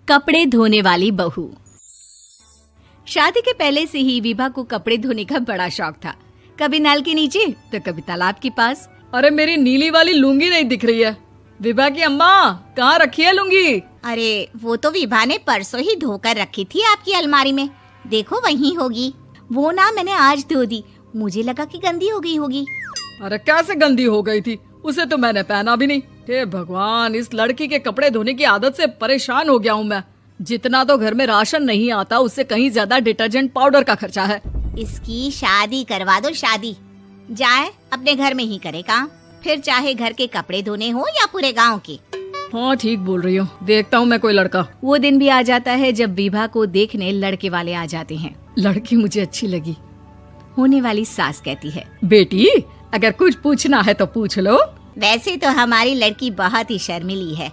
कपड़े धोने वाली बहू। शादी के पहले से ही विभा को कपड़े धोने का बड़ा शौक था। कभी नल के नीचे तो कभी तालाब के पास। अरे मेरी नीली वाली लुंगी नहीं दिख रही है। विभा की अम्मा, कहाँ रखी है लुंगी? अरे वो तो विभा ने परसों ही धोकर रखी थी आपकी अलमारी में, देखो वहीं होगी। वो ना मैंने आज धो दी, मुझे लगा कि गंदी हो गई होगी। अरे कैसे गंदी हो गई थी? उसे तो मैंने पहना भी नहीं। हे भगवान, इस लड़की के कपड़े धोने की आदत से परेशान हो गया हूँ मैं। जितना तो घर में राशन नहीं आता, उससे कहीं ज्यादा डिटर्जेंट पाउडर का खर्चा है। इसकी शादी करवा दो, शादी जाए अपने घर में ही करे काम, फिर चाहे घर के कपड़े धोने हो या पूरे गांव के। हाँ ठीक बोल रही हूँ, देखता हूँ मैं कोई लड़का। वो दिन भी आ जाता है जब विभा को देखने लड़के वाले आ जाते हैं। लड़की मुझे अच्छी लगी। होने वाली सास कहती है, बेटी अगर कुछ पूछना है तो पूछ लो। वैसे तो हमारी लड़की बहुत ही शर्मीली है,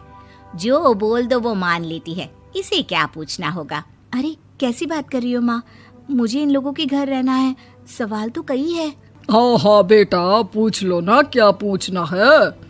जो बोल दो वो मान लेती है, इसे क्या पूछना होगा। अरे कैसी बात कर रही हो माँ, मुझे इन लोगों के घर रहना है, सवाल तो कई है। हाँ हाँ बेटा, पूछ लो ना, क्या पूछना है।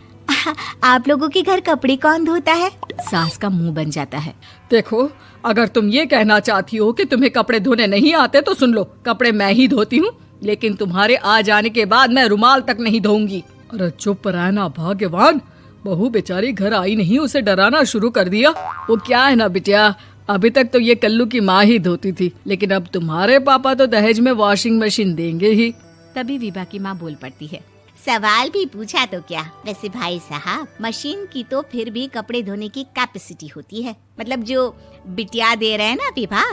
आप लोगों के घर कपड़े कौन धोता है? सास का मुंह बन जाता है। देखो, अगर तुम ये कहना चाहती हो कि तुम्हें कपड़े धोने नहीं आते तो सुन लो, कपड़े मैं ही धोती हूँ, लेकिन तुम्हारे आ जाने के बाद मैं रुमाल तक नहीं धोऊंगी। अरे चुप रहना भाग्यवान, बहू बेचारी घर आई नहीं, उसे डराना शुरू कर दिया। वो क्या है ना बिटिया, अभी तक तो ये कल्लू की माँ ही धोती थी, लेकिन अब तुम्हारे पापा तो दहेज में वॉशिंग मशीन देंगे ही। तभी विभा की माँ बोल पड़ती है, सवाल भी पूछा तो क्या। वैसे भाई साहब, मशीन की तो फिर भी कपड़े धोने की कैपेसिटी होती है। मतलब जो बिटिया दे रहे हैं ना विभा,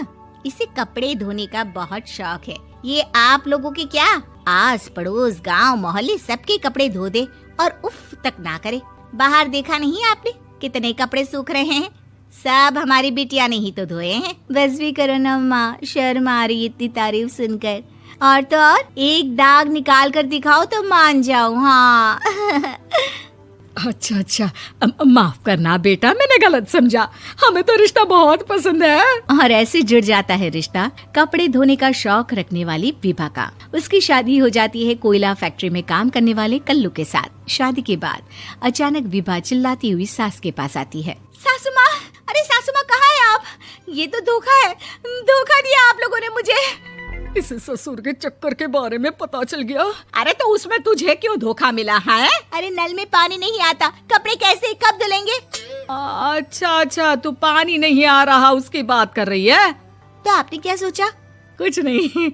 इसे कपड़े धोने का बहुत शौक है। ये आप लोगों के क्या, आस पड़ोस गांव मोहल्ले सबके कपड़े धो दे और उफ तक ना करे। बाहर देखा नहीं आपने कितने कपड़े सूख रहे हैं? सब हमारी बिटिया ने ही तो धोए हैं। बस भी करो ना माँ, शर्म आ रही इतनी तारीफ सुनकर। और तो और एक दाग निकाल कर दिखाओ तो मान जाओ। हाँ अच्छा, माफ करना बेटा, मैंने गलत समझा। हमें तो रिश्ता बहुत पसंद है। और ऐसे जुड़ जाता है रिश्ता कपड़े धोने का शौक रखने वाली विभा का। उसकी शादी हो जाती है कोयला फैक्ट्री में काम करने वाले कल्लू के साथ। शादी के बाद अचानक विभा चिल्लाती हुई सास के पास आती है। सासू माँ, अरे सासू माँ कहाँ है आप? ये तो धोखा है, धोखा दिया आप लोगों ने मुझे। इसे ससुर के चक्कर के बारे में पता चल गया। अरे तो उसमें तुझे क्यों धोखा मिला है? अरे नल में पानी नहीं आता, कपड़े कैसे कब धुलेंगे? अच्छा, तू पानी नहीं आ रहा उसकी बात कर रही है। तो आपने क्या सोचा? कुछ नहीं।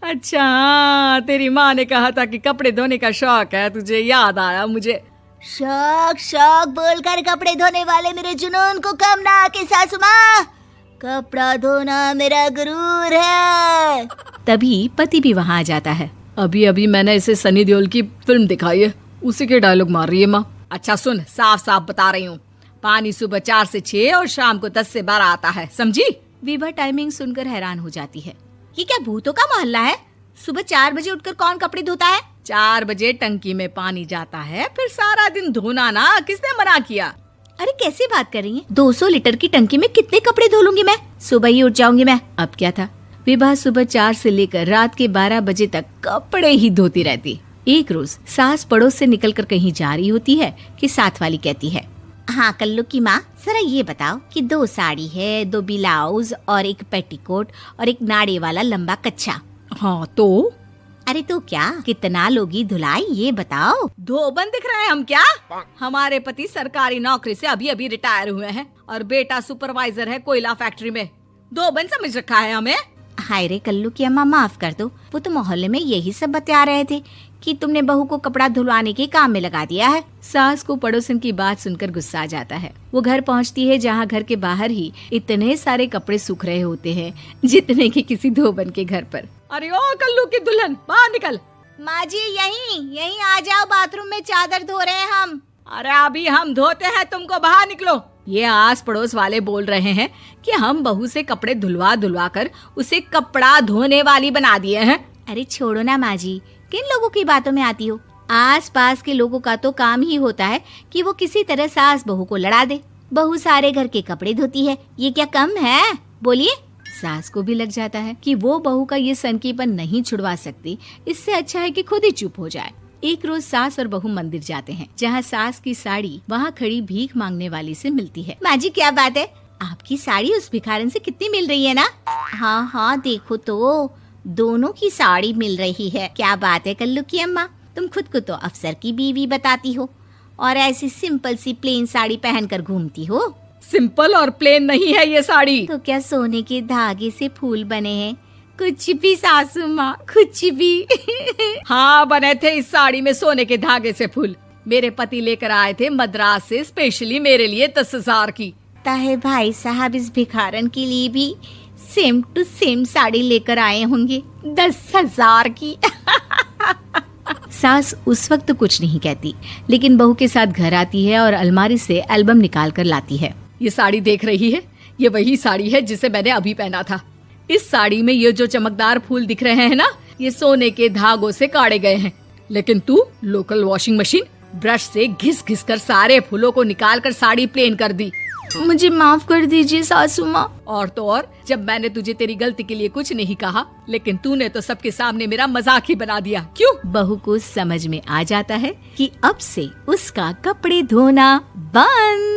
अच्छा, तेरी माँ ने कहा था कि कपड़े धोने का शौक है तुझे, याद आया मुझे। शौक बोलकर कपड़े धोने वाले मेरे जुनून को कम ना आके सासू माँ, कपड़ा धोना मेरा गुरूर है। तभी पति भी वहाँ आ जाता है। अभी मैंने इसे सनी देओल की फिल्म दिखाई है, उसी के डायलॉग मार रही है माँ। अच्छा सुन, साफ साफ बता रही हूँ, पानी सुबह 4 से 6 और शाम को 10 से 12 आता है, समझी? विभा टाइमिंग सुनकर हैरान हो जाती है। ये क्या भूतों का मोहल्ला है? सुबह 4 बजे उठकर कौन कपड़े धोता है? 4 बजे टंकी में पानी जाता है, फिर सारा दिन धोना ना, किसने मना किया? अरे कैसी बात कर रही हैं? 200 लीटर की टंकी में कितने कपड़े धो लूंगी मैं? सुबह ही उठ जाऊंगी मैं। अब क्या था, विभा सुबह 4 से लेकर रात के 12 बजे तक कपड़े ही धोती रहती। एक रोज सास पड़ोस से निकलकर कहीं जा रही होती है कि साथ वाली कहती है, हाँ कल्लू की माँ, जरा ये बताओ कि 2 साड़ी है, 2 ब्लाउज और एक पेटीकोट और एक नाड़े वाला लंबा कच्छा। हाँ तो? अरे तो क्या, कितना लोगी धुलाई ये बताओ। धोबन दिख रहे हैं हम क्या? हमारे पति सरकारी नौकरी से अभी रिटायर हुए हैं और बेटा सुपरवाइजर है कोयला फैक्ट्री में। धोबन समझ रखा है हमें? हाय रे कल्लू की अम्मा, माफ कर दो, वो तो मोहल्ले में यही सब बता रहे थे कि तुमने बहू को कपड़ा धुलवाने के काम में लगा दिया है। सास को पड़ोसन की बात सुनकर गुस्सा आ जाता है। वो घर पहुंचती है जहां घर के बाहर ही इतने सारे कपड़े सूख रहे होते हैं जितने कि किसी धोबन के घर पर। अरे ओ कल्लू की दुल्हन, बाहर निकल। माँ जी यहीं आ जाओ, बाथरूम में चादर धो रहे हैं हम। अरे अभी हम धोते हैं, तुमको बाहर निकलो। ये आस पड़ोस वाले बोल रहे हैं कि हम बहू से कपड़े धुलवा कर उसे कपड़ा धोने वाली बना दिए हैं। अरे छोड़ो ना माँ जी, किन लोगों की बातों में आती हो? आस पास के लोगों का तो काम ही होता है कि वो किसी तरह सास बहू को लड़ा दे। बहू सारे घर के कपड़े धोती है, ये क्या कम है? बोलिए। सास को भी लग जाता है कि वो बहू का ये सनकीपन नहीं छुड़वा सकती, इससे अच्छा है कि खुद ही चुप हो जाए। एक रोज सास और बहू मंदिर जाते हैं, जहाँ सास की साड़ी वहाँ खड़ी भीख मांगने वाली से मिलती है। माँ जी क्या बात है, आपकी साड़ी उस भिखारन से कितनी मिल रही है ना? हाँ हाँ देखो तो, दोनों की साड़ी मिल रही है। क्या बात है कल्लू की अम्मा, तुम खुद को तो अफसर की बीवी बताती हो और ऐसी सिंपल सी प्लेन साड़ी पहनकर घूमती हो। सिंपल और प्लेन नहीं है ये साड़ी। तो क्या सोने के धागे से फूल बने हैं? कुछ भी सासू माँ, कुछ भी। हाँ बने थे इस साड़ी में सोने के धागे से फूल। मेरे पति लेकर आए थे मद्रास से स्पेशली मेरे लिए 10,000 की। ताहे भाई साहब इस भिखारन के लिए भी सेम टू सेम साड़ी लेकर आए होंगे 10,000 की। सास उस वक्त तो कुछ नहीं कहती, लेकिन बहू के साथ घर आती है और अलमारी से एल्बम निकाल कर लाती है। ये साड़ी देख रही है, ये वही साड़ी है जिसे मैंने अभी पहना था। इस साड़ी में ये जो चमकदार फूल दिख रहे हैं ना, ये सोने के धागों से काढ़े गए हैं। लेकिन तू लोकल वॉशिंग मशीन ब्रश से घिस घिस कर सारे फूलों को निकाल कर साड़ी प्लेन कर दी। मुझे माफ कर दीजिए सासू माँ। और तो और, जब मैंने तुझे तेरी गलती के लिए कुछ नहीं कहा, लेकिन तूने तो सबके सामने मेरा मजाक ही बना दिया। क्यों? बहू को समझ में आ जाता है कि अब से उसका कपड़े धोना बंद।